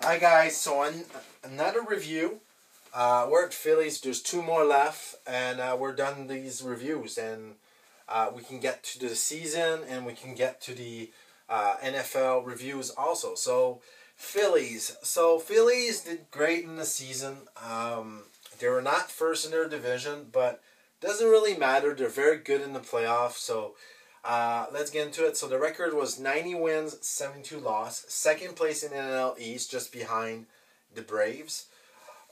Hi guys, so another review. We're at Phillies. There's two more left, and we're done these reviews, and we can get to the season, and we can get to the NFL reviews also. So Phillies did great in the season. They were not first in their division, but doesn't really matter. They're very good in the playoffs. So let's get into it. So the record was 90 wins, 72 loss. Second place in NL East, just behind the Braves.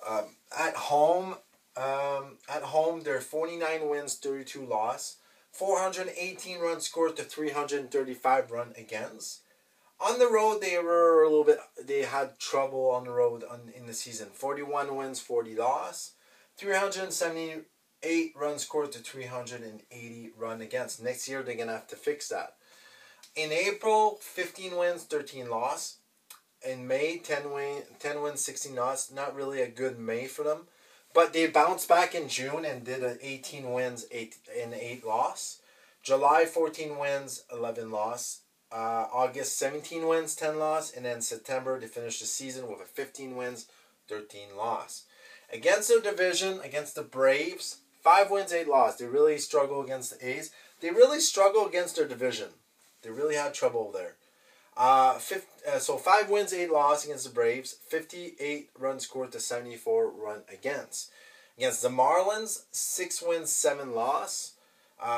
At home, they're 49 wins, 32 loss. 418 runs scored to 335 run against. On the road, they had trouble on the road in the season. 41 wins, 40 loss. 378 runs scored to 380 run against. Next year, they're going to have to fix that. In April, 15 wins, 13 loss. In May, 10 wins, 16 loss. Not really a good May for them. But they bounced back in June and did 18 wins, 8 loss. July, 14 wins, 11 loss. August, 17 wins, 10 loss. And then September, they finished the season with a 15 wins, 13 loss. Against their division, against the Braves, 5 wins, 8 loss. They really struggle against the A's. They really struggle against their division. They really had trouble there. So 5 wins, 8 loss against the Braves. 58 runs scored to 74 run against. Against the Marlins, 6 wins, 7 loss.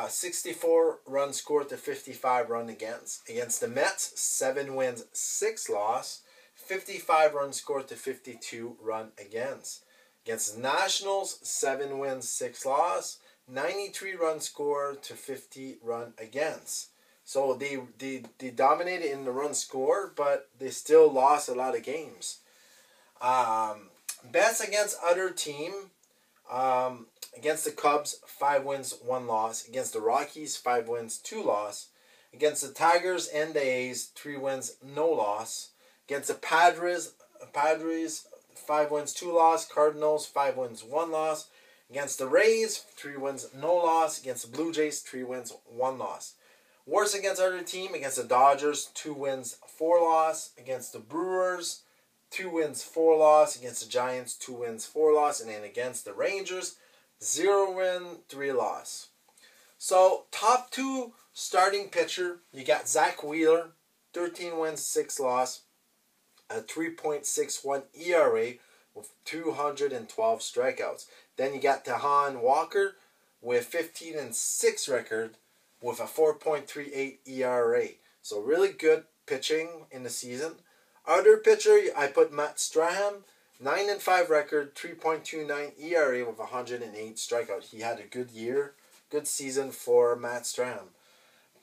64 runs scored to 55 run against. Against the Mets, 7 wins, 6 loss. 55 runs scored to 52 run against. Against the Nationals, 7 wins, 6 loss. 93 runs scored to 50 run against. So they dominated in the run score, but they still lost a lot of games. Bets against other team. Against the Cubs, 5 wins, 1 loss. Against the Rockies, 5 wins, 2 loss. Against the Tigers and the A's, 3 wins, no loss. Against the Padres, 5 wins, 2 loss. Cardinals, 5 wins, 1 loss. Against the Rays, 3 wins, no loss. Against the Blue Jays, 3 wins, 1 loss. Worst against other team, against the Dodgers, 2 wins, 4 loss. Against the Brewers, 2 wins, 4 loss. Against the Giants, 2 wins, 4 loss. And then against the Rangers, 0 win, 3 loss. So, top 2 starting pitcher, you got Zach Wheeler, 13 wins, 6 loss, a 3.61 ERA with 212 strikeouts. Then you got Tehan Walker with 15-6 record with a 4.38 ERA. So really good pitching in the season. Other pitcher, I put Matt Strahan, 9-5 record, 3.29 ERA with 108 strikeout. He had a good year, good season for Matt Strahan.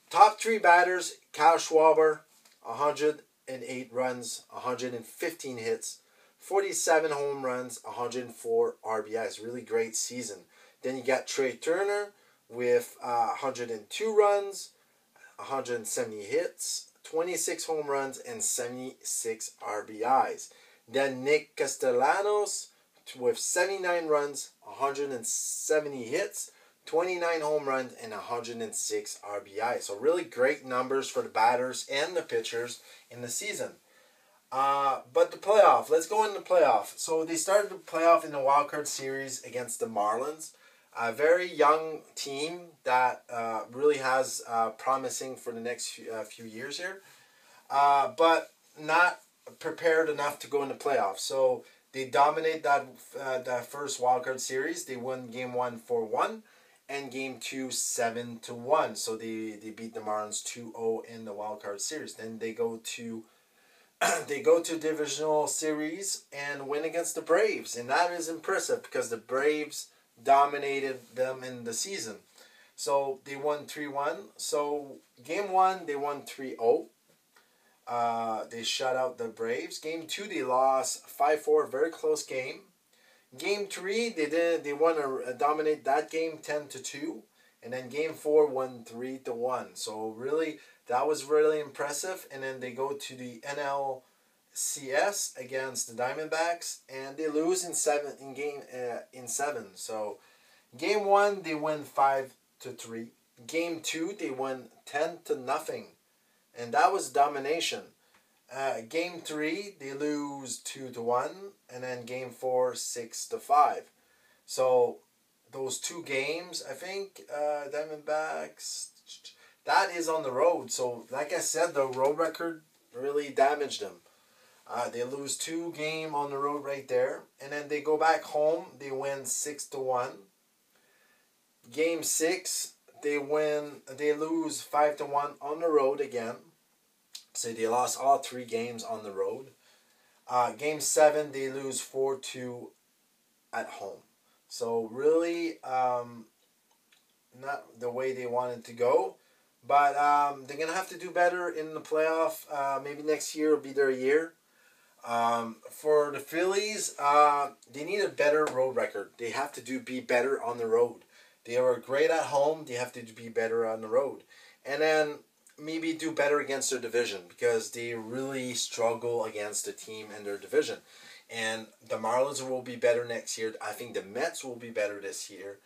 Top 3 batters, Kyle Schwarber, 108 runs, 115 hits, 47 home runs, 104 RBIs. Really great season. Then you got Trey Turner with 102 runs, 170 hits, 26 home runs, and 76 RBIs. Then Nick Castellanos with 79 runs, 170 hits, 29 home runs, and 106 RBIs. So really great numbers for the batters and the pitchers in the season. But the playoff, let's go into the playoff. So they started the playoff in the wildcard series against the Marlins. A very young team that really has promising for the next few years here. But not prepared enough to go in the playoffs. So they dominate that first wildcard series. They won game 1 4-1 and game 2 7-1. So they beat the Marlins 2-0 in the wildcard series. Then they go to divisional series and win against the Braves, and that is impressive because the Braves dominated them in the season. So they won 3-1. So game 1 they won 3-0. They shut out the Braves. Game 2 they lost 5-4, very close game. Game 3 they won dominate that game 10-2, and then game 4 won 3-1. So really that was really impressive. And then they go to the NLCS against the Diamondbacks, and they lose in 7. So game 1 they win 5-3. Game 2 they won 10-0. And that was domination. Game 3, they lose 2-1, and then Game 4, 6-5. So those 2 games, I think, Diamondbacks, that is on the road. So like I said, the road record really damaged them. They lose 2 games on the road right there, and then they go back home. They win 6-1. Game 6, they lose 5-1 on the road again. So they lost all 3 games on the road. Game 7, they lose 4-2 at home. So really, not the way they wanted to go. But they're going to have to do better in the playoff. Maybe next year will be their year. For the Phillies, they need a better road record. They have to be better on the road. They were great at home. They have to be better on the road. And then maybe do better against their division, because they really struggle against the team in their division. And the Marlins will be better next year. I think the Mets will be better this year.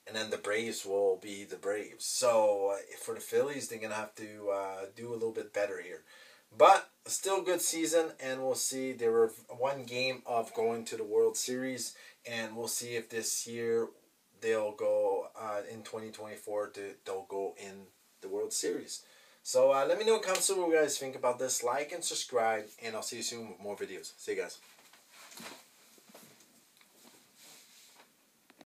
And then the Braves will be the Braves. So for the Phillies, they're going to have to do a little bit better here. But still good season, and we'll see. They were 1 game of going to the World Series, and we'll see if this year they'll go in 2024. They'll go in the World Series. So let me know in the comments what you guys think about this. Like and subscribe, and I'll see you soon with more videos. See you guys.